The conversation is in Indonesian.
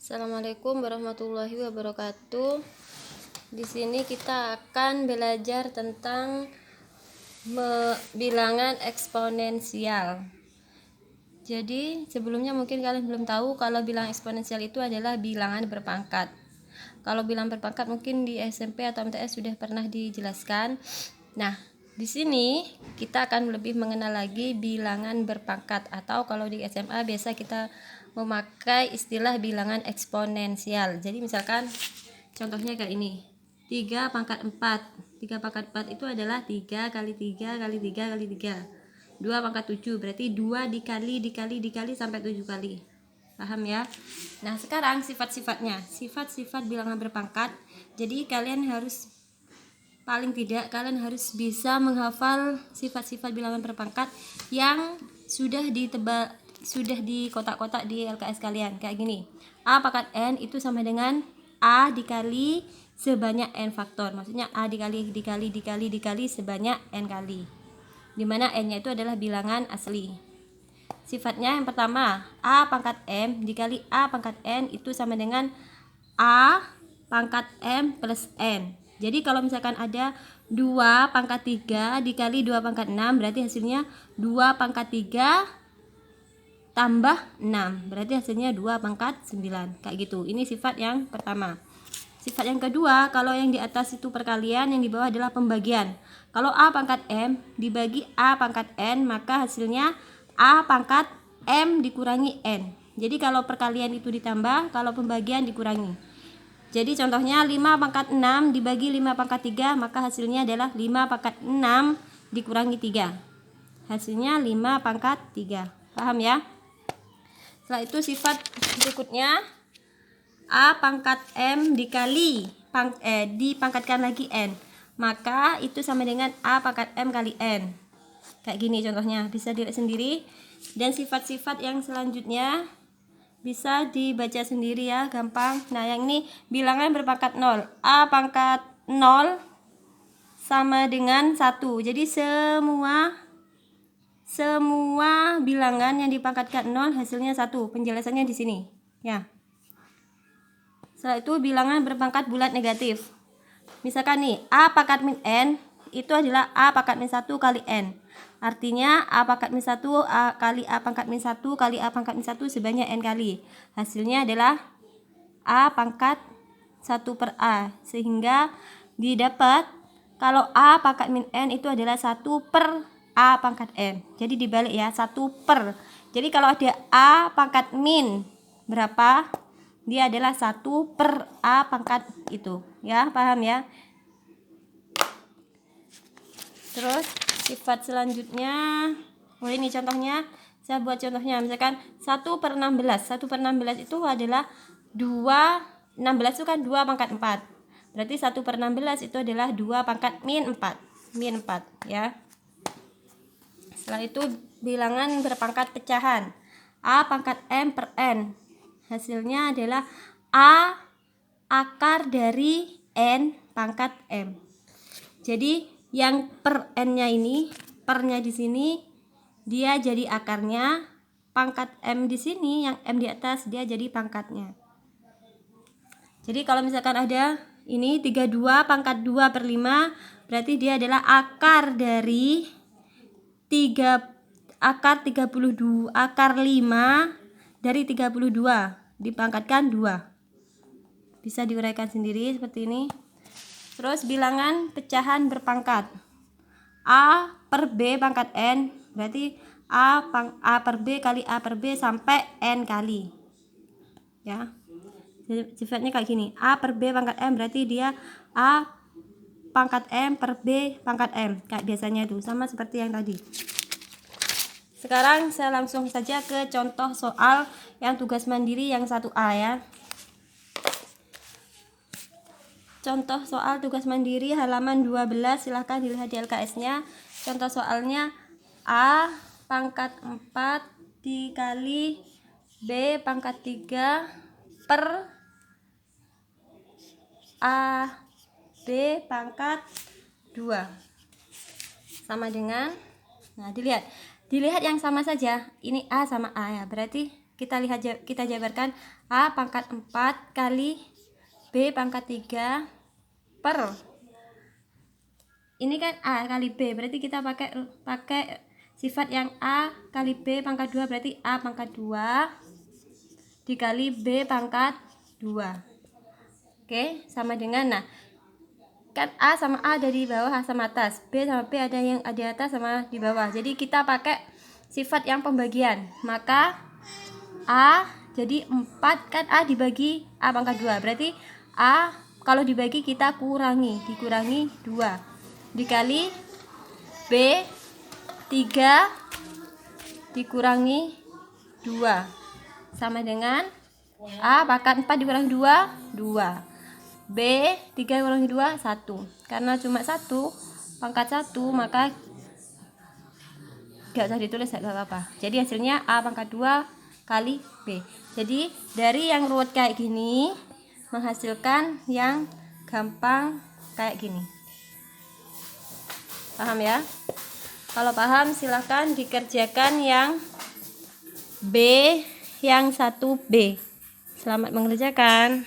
Assalamualaikum warahmatullahi wabarakatuh. Di sini kita akan belajar tentang bilangan eksponensial. Jadi sebelumnya mungkin kalian belum tahu kalau bilangan eksponensial itu adalah bilangan berpangkat. Kalau bilangan berpangkat mungkin di SMP atau MTS sudah pernah dijelaskan. Nah, di sini kita akan lebih mengenal lagi bilangan berpangkat, atau kalau di SMA biasa kita memakai istilah bilangan eksponensial. Jadi misalkan contohnya kayak ini, 3 pangkat 4. 3 pangkat 4 itu adalah 3 kali 3 kali 3 kali 3. 2 pangkat 7 berarti 2 dikali sampai 7 kali. Paham ya? Nah, sekarang sifat-sifatnya. Sifat-sifat bilangan berpangkat. Jadi kalian harus bisa menghafal sifat-sifat bilangan berpangkat yang sudah di kotak-kotak di LKS kalian. Kayak gini, A pangkat N itu sama dengan A dikali sebanyak N faktor. Maksudnya A dikali sebanyak N kali, dimana N nya itu adalah bilangan asli. Sifatnya yang pertama, A pangkat M dikali A pangkat N itu sama dengan A pangkat M plus N. Jadi kalau misalkan ada 2 pangkat 3 dikali 2 pangkat 6, berarti hasilnya 2 pangkat 3 tambah 6, berarti hasilnya 2 pangkat 9. Kayak gitu. Ini sifat yang pertama. Sifat yang kedua, kalau yang di atas itu perkalian, yang di bawah adalah pembagian. Kalau A pangkat M dibagi A pangkat N, maka hasilnya A pangkat M dikurangi N. Jadi kalau perkalian itu ditambah, kalau pembagian dikurangi. Jadi contohnya 5 pangkat 6 dibagi 5 pangkat 3, maka hasilnya adalah 5 pangkat 6 dikurangi 3. Hasilnya 5 pangkat 3. Paham ya? Setelah itu sifat berikutnya, A pangkat M dikali dipangkatkan lagi N, maka itu sama dengan A pangkat M kali N. Kayak gini contohnya, bisa dilihat sendiri. Dan sifat-sifat yang selanjutnya bisa dibaca sendiri ya, gampang. Nah, yang ini bilangan berpangkat 0. A pangkat 0 sama dengan 1. Jadi semua bilangan yang dipangkatkan 0 hasilnya 1. Penjelasannya di sini ya. Setelah itu bilangan berpangkat bulat negatif. Misalkan nih, A pangkat min N itu adalah A pangkat min 1 kali N. Artinya A pangkat min 1 kali A pangkat min 1 kali A pangkat min 1 sebanyak N kali. Hasilnya adalah A pangkat 1 per A. Sehingga didapat kalau A pangkat min N itu adalah 1 per A pangkat N. Jadi dibalik ya, 1 per. Jadi kalau ada A pangkat min berapa, dia adalah 1 per A pangkat itu ya, paham ya? Terus sifat selanjutnya, ini contohnya, saya buat contohnya. Misalkan 1 per 16. 1 per 16 itu adalah 16 itu kan 2 pangkat 4. Berarti 1 per 16 itu adalah 2 pangkat min 4. Min 4 ya. Setelah itu bilangan berpangkat pecahan. A pangkat M per N. Hasilnya adalah A akar dari N pangkat M. Jadi yang per N-nya ini, pernya di sini dia jadi akarnya, pangkat M di sini yang M di atas dia jadi pangkatnya. Jadi kalau misalkan ada ini 32 pangkat 2 per 5, berarti dia adalah akar dari 32 akar 5 dari 32 dipangkatkan 2. Bisa diuraikan sendiri seperti ini. Terus bilangan pecahan berpangkat. A per B pangkat N, berarti A per B kali A per B sampai N kali. Ya. Sifatnya kayak gini. A per B pangkat M berarti dia A pangkat M per B pangkat M. Kayak biasanya itu, sama seperti yang tadi. Sekarang saya langsung saja ke contoh soal yang tugas mandiri yang 1A ya. Contoh soal tugas mandiri halaman 12, silahkan dilihat di LKS-nya. Contoh soalnya A pangkat 4 dikali B pangkat 3 per A B pangkat 2 sama dengan, nah dilihat yang sama saja, ini A sama A ya, berarti kita jabarkan A pangkat 4 kali B pangkat 3 per ini kan A kali B, berarti kita pakai sifat yang A kali B pangkat 2, berarti A pangkat 2 dikali B pangkat 2. Oke, sama dengan, nah kan A sama A ada di bawah sama atas, B sama B ada yang di atas sama di bawah, jadi kita pakai sifat yang pembagian, maka A jadi 4 kan A dibagi A pangkat 2, berarti A kalau dibagi kita dikurangi 2 dikali B 3 dikurangi 2 sama dengan A pangkat 4 dikurangi 2 B 3 dikurangi 2 1, karena cuma 1 pangkat 1 maka gak usah ditulis, gak apa-apa. Jadi hasilnya A pangkat 2 kali B. Jadi dari yang ruwet kayak gini menghasilkan yang gampang kayak gini. Paham ya? Kalau paham silahkan dikerjakan yang B, yang 1B. Selamat mengerjakan.